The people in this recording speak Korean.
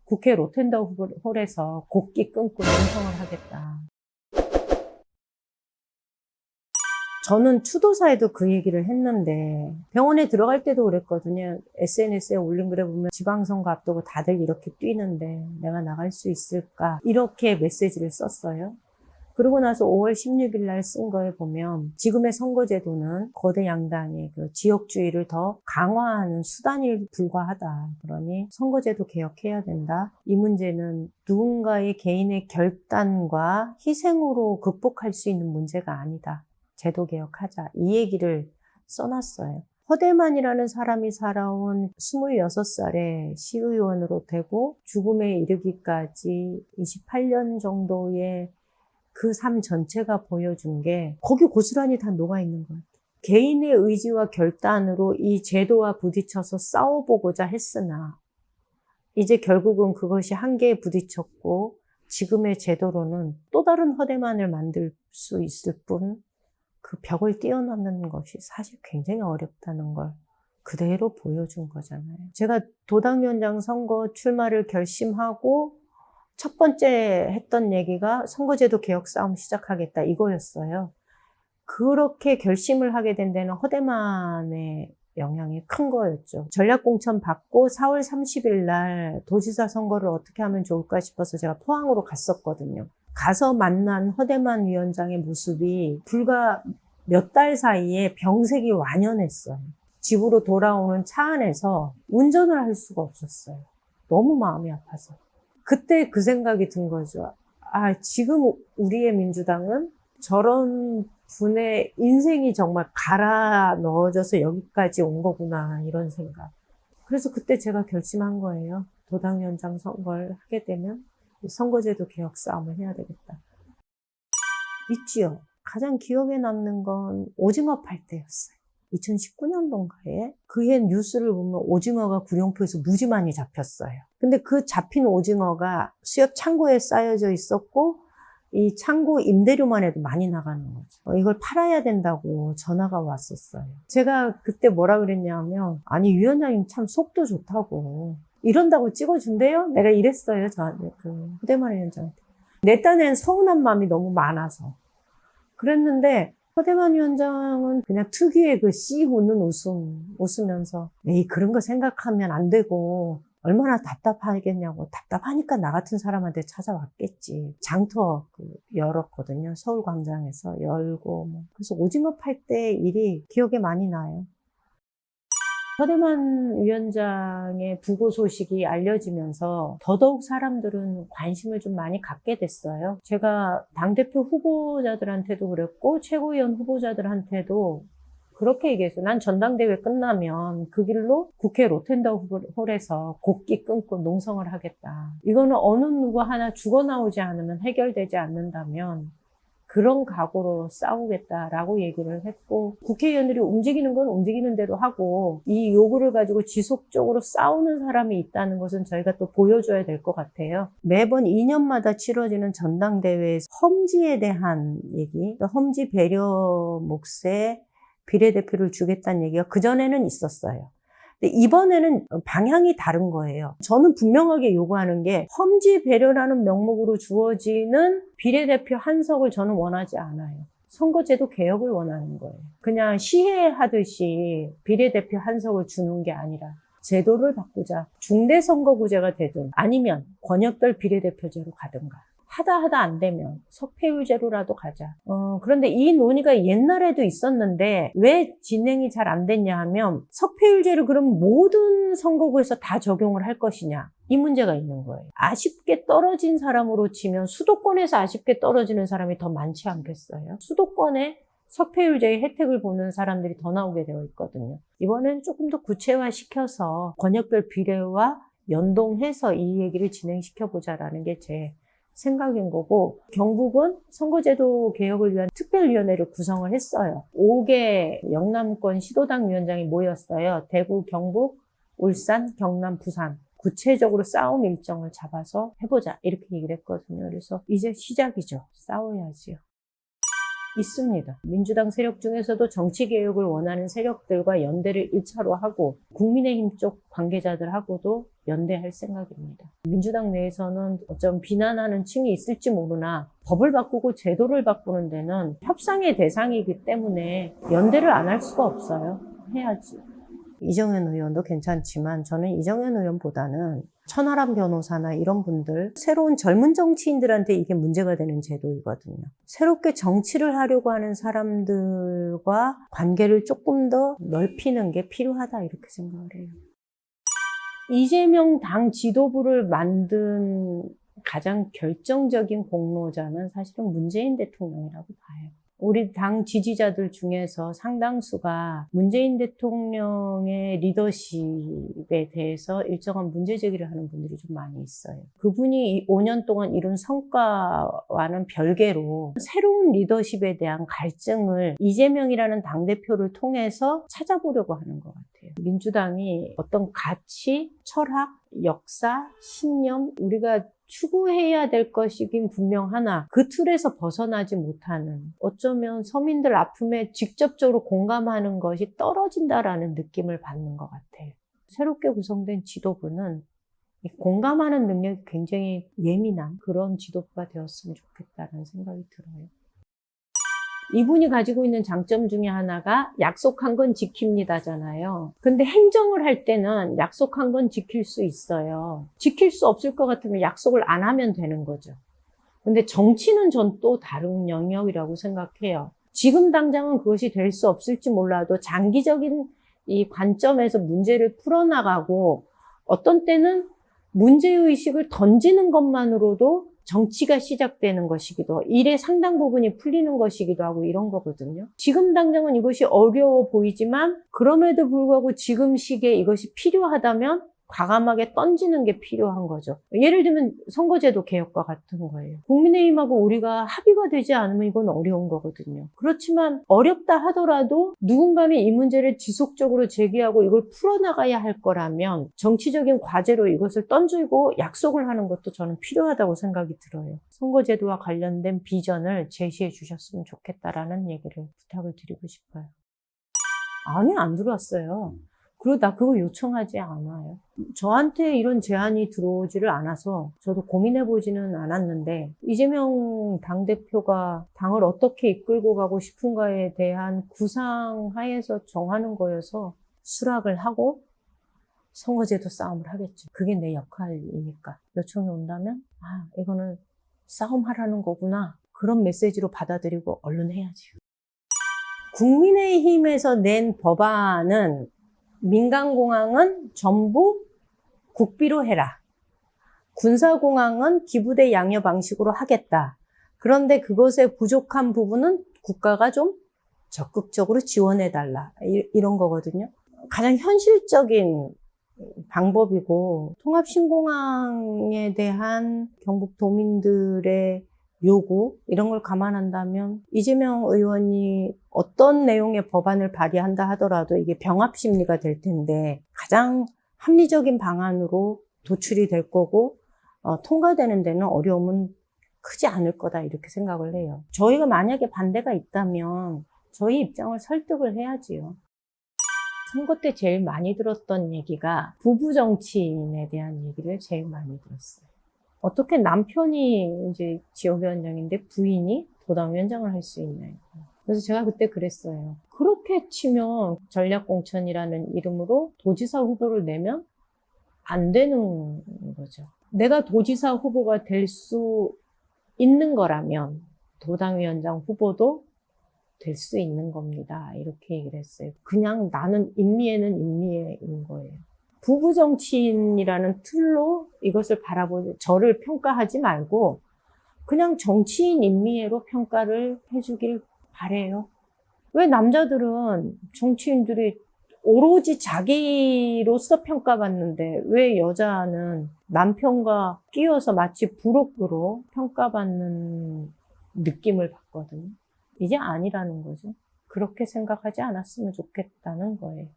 국회 로텐더 홀에서 곡기 끊고 농성을 하겠다. 저는 추도사에도 그 얘기를 했는데 병원에 들어갈 때도 그랬거든요. SNS에 올린 글에 보면 지방선거 앞두고 다들 이렇게 뛰는데 내가 나갈 수 있을까? 이렇게 메시지를 썼어요. 그러고 나서 5월 16일 날 쓴 거에 보면 지금의 선거제도는 거대 양당의 그 지역주의를 더 강화하는 수단이 불과하다. 그러니 선거제도 개혁해야 된다. 이 문제는 누군가의 개인의 결단과 희생으로 극복할 수 있는 문제가 아니다. 제도 개혁하자. 이 얘기를 써놨어요. 허대만이라는 사람이 살아온 26살에 시의원으로 되고 죽음에 이르기까지 28년 정도의 그 삶 전체가 보여준 게 거기 고스란히 다 녹아있는 것 같아요. 개인의 의지와 결단으로 이 제도와 부딪혀서 싸워보고자 했으나 이제 결국은 그것이 한계에 부딪혔고 지금의 제도로는 또 다른 허대만을 만들 수 있을 뿐 그 벽을 뛰어넘는 것이 사실 굉장히 어렵다는 걸 그대로 보여준 거잖아요. 제가 도당위원장 선거 출마를 결심하고 첫 번째 했던 얘기가 선거제도 개혁 싸움 시작하겠다 이거였어요. 그렇게 결심을 하게 된 데는 허대만의 영향이 큰 거였죠. 전략공천 받고 4월 30일 날 도지사 선거를 어떻게 하면 좋을까 싶어서 제가 포항으로 갔었거든요. 가서 만난 허대만 위원장의 모습이 불과 몇 달 사이에 병색이 완연했어요. 집으로 돌아오는 차 안에서 운전을 할 수가 없었어요. 너무 마음이 아파서. 그때 그 생각이 든 거죠. 아, 지금 우리의 민주당은 저런 분의 인생이 정말 갈아 넣어져서 여기까지 온 거구나, 이런 생각. 그래서 그때 제가 결심한 거예요. 도당위원장 선거를 하게 되면 선거제도 개혁 싸움을 해야 되겠다. 있지요. 가장 기억에 남는 건 오징어 팔 때였어요. 2019년도인가에 그해 뉴스를 보면 오징어가 구룡포에서 무지 많이 잡혔어요. 근데 그 잡힌 오징어가 수협 창고에 쌓여져 있었고 이 창고 임대료만 해도 많이 나가는 거죠. 이걸 팔아야 된다고 전화가 왔었어요. 제가 그때 뭐라 그랬냐면 아니 위원장님 참 속도 좋다고 이런다고 찍어준대요? 내가 이랬어요. 저한테 그 후대만 위원장한테. 내 딴엔 서운한 마음이 너무 많아서 그랬는데 허대만 위원장은 그냥 특유의 그 씩 웃는 웃으면서 에이 그런 거 생각하면 안 되고 얼마나 답답하겠냐고 답답하니까 나 같은 사람한테 찾아왔겠지. 장터 열었거든요. 서울광장에서 열고 뭐. 그래서 오징어 팔 때 일이 기억에 많이 나요. 허대만 위원장의 부고 소식이 알려지면서 더더욱 사람들은 관심을 좀 많이 갖게 됐어요. 제가 당대표 후보자들한테도 그랬고 최고위원 후보자들한테도 그렇게 얘기했어요. 난 전당대회 끝나면 그 길로 국회 로텐더 홀에서 곡기 끊고 농성을 하겠다. 이거는 어느 누구 하나 죽어나오지 않으면 해결되지 않는다면 그런 각오로 싸우겠다라고 얘기를 했고 국회의원들이 움직이는 건 움직이는 대로 하고 이 요구를 가지고 지속적으로 싸우는 사람이 있다는 것은 저희가 또 보여줘야 될 것 같아요. 매번 2년마다 치러지는 전당대회에서 험지에 대한 얘기, 험지 배려 몫에 비례대표를 주겠다는 얘기가 그전에는 있었어요. 근데 이번에는 방향이 다른 거예요. 저는 분명하게 요구하는 게 험지 배려라는 명목으로 주어지는 비례대표 한석을 저는 원하지 않아요. 선거제도 개혁을 원하는 거예요. 그냥 시해하듯이 비례대표 한석을 주는 게 아니라 제도를 바꾸자. 중대선거구제가 되든 아니면 권역별 비례대표제로 가든가. 하다 안 되면 석패율제로라도 가자. 그런데 이 논의가 옛날에도 있었는데 왜 진행이 잘 안 됐냐 하면 석패율제를 그럼 모든 선거구에서 다 적용을 할 것이냐. 이 문제가 있는 거예요. 아쉽게 떨어진 사람으로 치면 수도권에서 아쉽게 떨어지는 사람이 더 많지 않겠어요? 수도권에 석패율제의 혜택을 보는 사람들이 더 나오게 되어 있거든요. 이번엔 조금 더 구체화시켜서 권역별 비례와 연동해서 이 얘기를 진행시켜보자라는 게 제 생각인 거고 경북은 선거제도 개혁을 위한 특별위원회를 구성을 했어요. 5개 영남권 시도당 위원장이 모였어요. 대구, 경북, 울산, 경남, 부산. 구체적으로 싸움 일정을 잡아서 해보자 이렇게 얘기를 했거든요. 그래서 이제 시작이죠. 싸워야지요. 있습니다. 민주당 세력 중에서도 정치개혁을 원하는 세력들과 연대를 1차로 하고 국민의힘 쪽 관계자들하고도 연대할 생각입니다. 민주당 내에서는 어쩜 비난하는 층이 있을지 모르나 법을 바꾸고 제도를 바꾸는 데는 협상의 대상이기 때문에 연대를 안 할 수가 없어요. 해야지. 이정현 의원도 괜찮지만 저는 이정현 의원보다는 천하람 변호사나 이런 분들, 새로운 젊은 정치인들한테 이게 문제가 되는 제도이거든요. 새롭게 정치를 하려고 하는 사람들과 관계를 조금 더 넓히는 게 필요하다 이렇게 생각을 해요. 이재명 당 지도부를 만든 가장 결정적인 공로자는 사실은 문재인 대통령이라고 봐요. 우리 당 지지자들 중에서 상당수가 문재인 대통령의 리더십에 대해서 일정한 문제 제기를 하는 분들이 좀 많이 있어요. 그분이 5년 동안 이룬 성과와는 별개로 새로운 리더십에 대한 갈증을 이재명이라는 당대표를 통해서 찾아보려고 하는 것 같아요. 민주당이 어떤 가치, 철학, 역사, 신념, 우리가 추구해야 될 것이긴 분명하나 그 틀에서 벗어나지 못하는, 어쩌면 서민들 아픔에 직접적으로 공감하는 것이 떨어진다라는 느낌을 받는 것 같아요. 새롭게 구성된 지도부는 이 공감하는 능력이 굉장히 예민한 그런 지도부가 되었으면 좋겠다는 생각이 들어요. 이분이 가지고 있는 장점 중에 하나가 약속한 건 지킵니다잖아요. 근데 행정을 할 때는 약속한 건 지킬 수 있어요. 지킬 수 없을 것 같으면 약속을 안 하면 되는 거죠. 근데 정치는 전 또 다른 영역이라고 생각해요. 지금 당장은 그것이 될 수 없을지 몰라도 장기적인 이 관점에서 문제를 풀어나가고, 어떤 때는 문제의식을 던지는 것만으로도 정치가 시작되는 것이기도, 일의 상당 부분이 풀리는 것이기도 하고 이런 거거든요. 지금 당장은 이것이 어려워 보이지만 그럼에도 불구하고 지금 시기에 이것이 필요하다면 과감하게 던지는 게 필요한 거죠. 예를 들면 선거제도 개혁과 같은 거예요. 국민의힘하고 우리가 합의가 되지 않으면 이건 어려운 거거든요. 그렇지만 어렵다 하더라도 누군가는 이 문제를 지속적으로 제기하고 이걸 풀어나가야 할 거라면 정치적인 과제로 이것을 던지고 약속을 하는 것도 저는 필요하다고 생각이 들어요. 선거제도와 관련된 비전을 제시해 주셨으면 좋겠다라는 얘기를 부탁을 드리고 싶어요. 아니, 안 들어왔어요. 그리고 나 그거 요청하지 않아요. 저한테 이런 제안이 들어오지를 않아서 저도 고민해보지는 않았는데, 이재명 당대표가 당을 어떻게 이끌고 가고 싶은가에 대한 구상하에서 정하는 거여서 수락을 하고 선거제도 싸움을 하겠죠. 그게 내 역할이니까. 요청이 온다면 이거는 싸움하라는 거구나, 그런 메시지로 받아들이고 얼른 해야지. 국민의힘에서 낸 법안은 민간공항은 전부 국비로 해라. 군사공항은 기부대 양여 방식으로 하겠다. 그런데 그것에 부족한 부분은 국가가 좀 적극적으로 지원해달라. 이런 거거든요. 가장 현실적인 방법이고, 통합신공항에 대한 경북도민들의 요구, 이런 걸 감안한다면 이재명 의원이 어떤 내용의 법안을 발의한다 하더라도 이게 병합심리가 될 텐데 가장 합리적인 방안으로 도출이 될 거고, 통과되는 데는 어려움은 크지 않을 거다 이렇게 생각을 해요. 저희가 만약에 반대가 있다면 저희 입장을 설득을 해야지요. 선거 때 제일 많이 들었던 얘기가 부부 정치인에 대한 얘기를 제일 많이 들었어요. 어떻게 남편이 이제 지역위원장인데 부인이 도당위원장을 할 수 있나요? 그래서 제가 그때 그랬어요. 그렇게 치면 전략공천이라는 이름으로 도지사 후보를 내면 안 되는 거죠. 내가 도지사 후보가 될 수 있는 거라면 도당위원장 후보도 될 수 있는 겁니다. 이렇게 얘기를 했어요. 그냥 나는 인미에는 인미인 거예요. 부부 정치인이라는 틀로 이것을 바라보는, 저를 평가하지 말고 그냥 정치인 인미애로 평가를 해주길 바래요. 왜 남자들은 정치인들이 오로지 자기로서 평가받는데 왜 여자는 남편과 끼어서 마치 부록으로 평가받는 느낌을 받거든요. 이게 아니라는 거죠. 그렇게 생각하지 않았으면 좋겠다는 거예요.